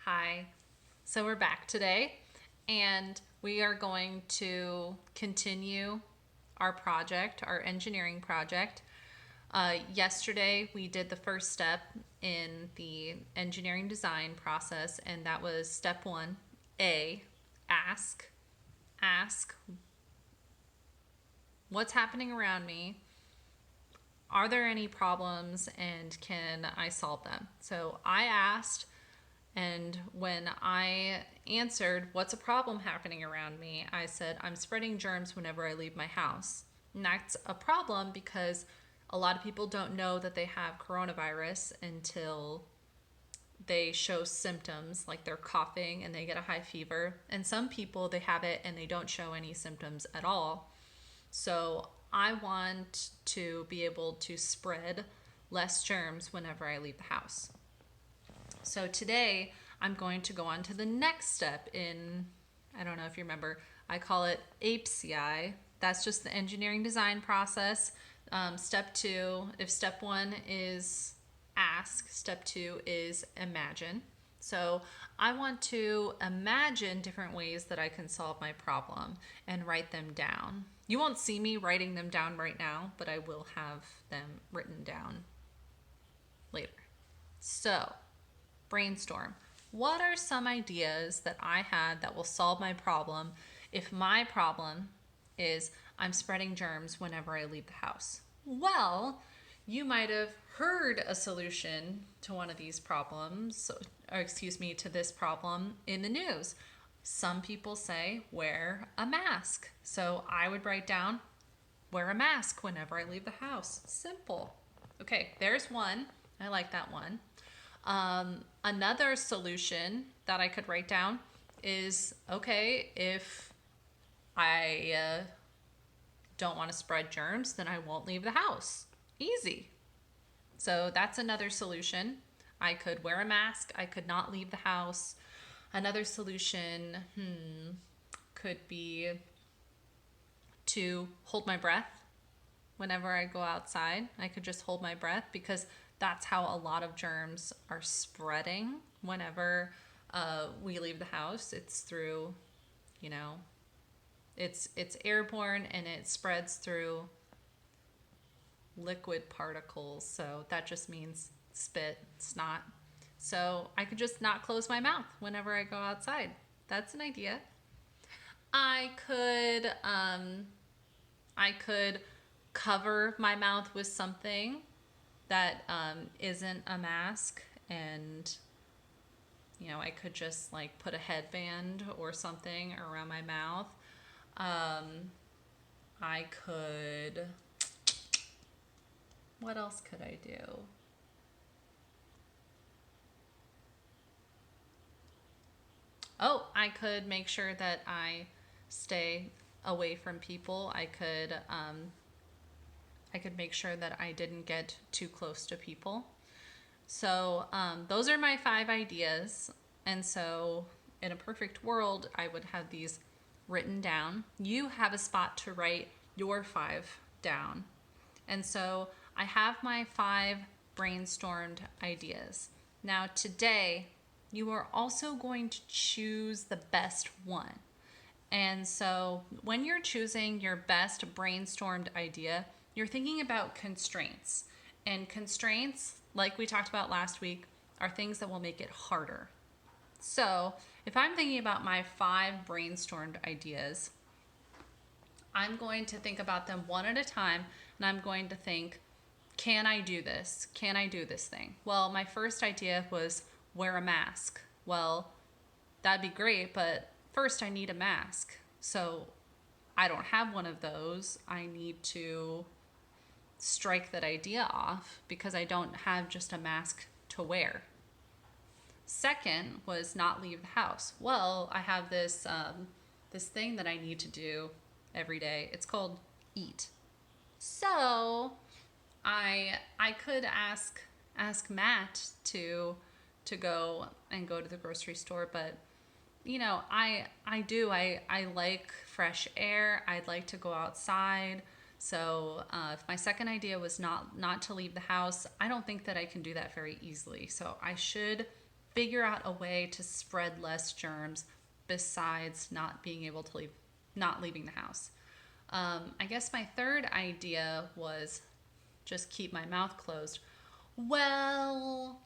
Hi. So we're back today and we are going to continue our project, our engineering project. Yesterday we did the first step in the engineering design process, and that was step 1A, ask. Ask what's happening around me. Are there any problems and can I solve them? So I asked, and when I answered, what's a problem happening around me? I said, I'm spreading germs whenever I leave my house. And that's a problem because a lot of people don't know that they have coronavirus until they show symptoms like they're coughing and they get a high fever. And some people, they have it and they don't show any symptoms at all. So I want to be able to spread less germs whenever I leave the house. So today I'm going to go on to the next step in, I don't know if you remember, I call it APCI. That's just the engineering design process. Step 2, if step 1 is ask, step 2 is imagine. So I want to imagine different ways that I can solve my problem and write them down. You won't see me writing them down right now, but I will have them written down later. So, brainstorm. What are some ideas that I had that will solve my problem if my problem is I'm spreading germs whenever I leave the house? Well, you might have heard a solution to one of these problems, or excuse me, to this problem in the news. Some people say wear a mask. So I would write down wear a mask whenever I leave the house. Simple. Okay, there's one. I like that one. Another solution that I could write down is okay, if I don't want to spread germs, then I won't leave the house. Easy. So that's another solution. I could wear a mask. I could not leave the house. Another solution could be to hold my breath whenever I go outside. I could just hold my breath because that's how a lot of germs are spreading whenever we leave the house. It's through, you know, it's airborne and it spreads through liquid particles. So that just means spit, snot. So I could just not close my mouth whenever I go outside. That's an idea. I could I could cover my mouth with something that isn't a mask, and I could just like put a headband or something around my mouth. I could. What else could I do? Oh, I could make sure that I stay away from people. I could make sure that I didn't get too close to people. So those are my 5 ideas. And so in a perfect world, I would have these written down. You have a spot to write your 5 down. And so I have my 5 brainstormed ideas. Now, today, you are also going to choose the best one. And so when you're choosing your best brainstormed idea, you're thinking about constraints. And constraints, like we talked about last week, are things that will make it harder. So if I'm thinking about my 5 brainstormed ideas, I'm going to think about them one at a time, and I'm going to think, can I do this? Can I do this thing? Well, my first idea was wear a mask. Well, that'd be great, but first I need a mask. So I don't have one of those. I need to strike that idea off because I don't have just a mask to wear. Second was not leave the house. Well, I have this thing that I need to do every day. It's called eat. So I could ask Matt to go to the grocery store, but I like fresh air. I'd like to go outside. So if my second idea was not to leave the house, I don't think that I can do that very easily. So I should figure out a way to spread less germs besides not being able to leave, not leaving the house. I guess my third idea was just keep my mouth closed. Well,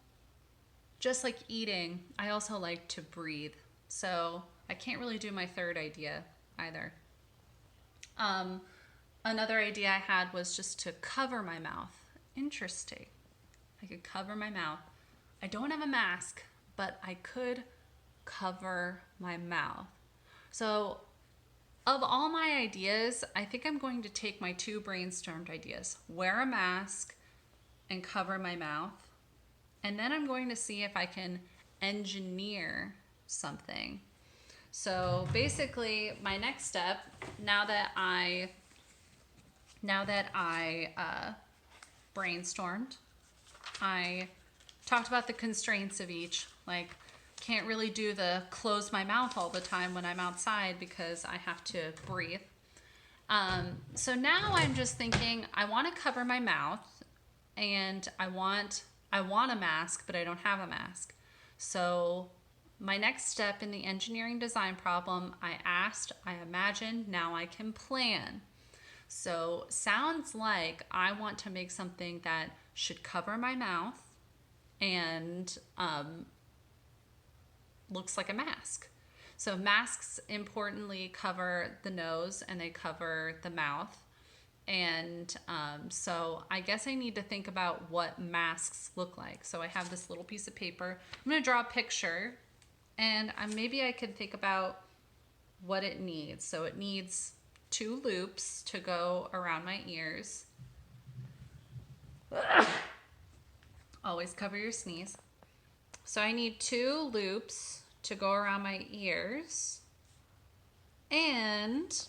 just like eating, I also like to breathe. So I can't really do my third idea either. Another idea I had was just to cover my mouth. Interesting. I could cover my mouth. I don't have a mask, but I could cover my mouth. So, of all my ideas, I think I'm going to take my two brainstormed ideas: wear a mask and cover my mouth. And then I'm going to see if I can engineer something. So basically, my next step, now that I brainstormed, I talked about the constraints of each. Like, can't really do the close my mouth all the time when I'm outside because I have to breathe. So now I'm just thinking, I want to cover my mouth, and I want a mask, but I don't have a mask. So my next step in the engineering design problem, I imagined, now I can plan. So sounds like I want to make something that should cover my mouth and looks like a mask. So masks importantly cover the nose and they cover the mouth. And so I guess I need to think about what masks look like. So I have this little piece of paper. I'm going to draw a picture, and maybe I could think about what it needs. So it needs 2 loops to go around my ears. Always cover your sneeze. So I need 2 loops to go around my ears. And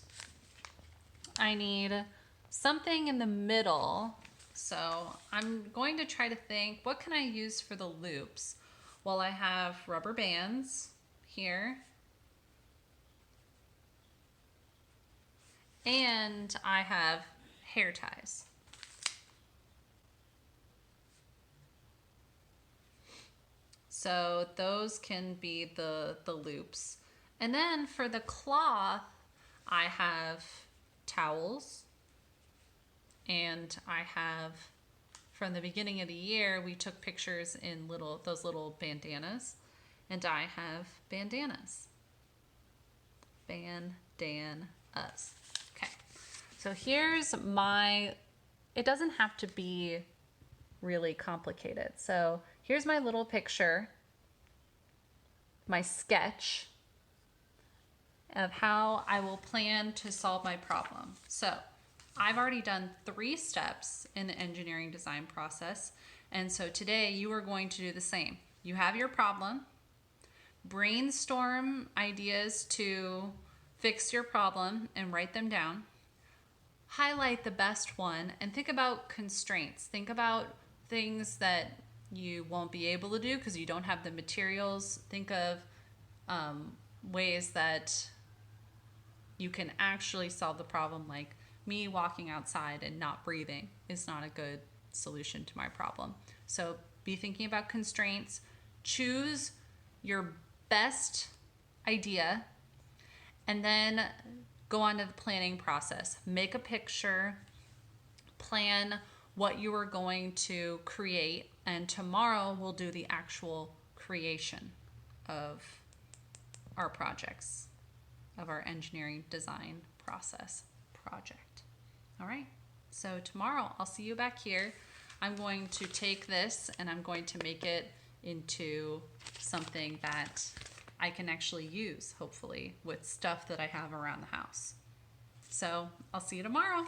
I need something in the middle. So I'm going to try to think, what can I use for the loops? Well, I have rubber bands here. And I have hair ties. So those can be the loops. And then for the cloth, I have towels. And I have, from the beginning of the year, we took pictures in those little bandanas. And I have bandanas. Bandanas. Okay. So here's it doesn't have to be really complicated. So here's my little picture, my sketch of how I will plan to solve my problem. So I've already done 3 steps in the engineering design process. And so today you are going to do the same. You have your problem, brainstorm ideas to fix your problem and write them down. Highlight the best one and think about constraints. Think about things that you won't be able to do because you don't have the materials. Think of ways that you can actually solve the problem, like me walking outside and not breathing is not a good solution to my problem. So be thinking about constraints. Choose your best idea and then go on to the planning process. Make a picture, plan what you are going to create, and tomorrow we'll do the actual creation of our projects, of our engineering design process project. All right, so tomorrow I'll see you back here. I'm going to take this and I'm going to make it into something that I can actually use, hopefully, with stuff that I have around the house. So I'll see you tomorrow.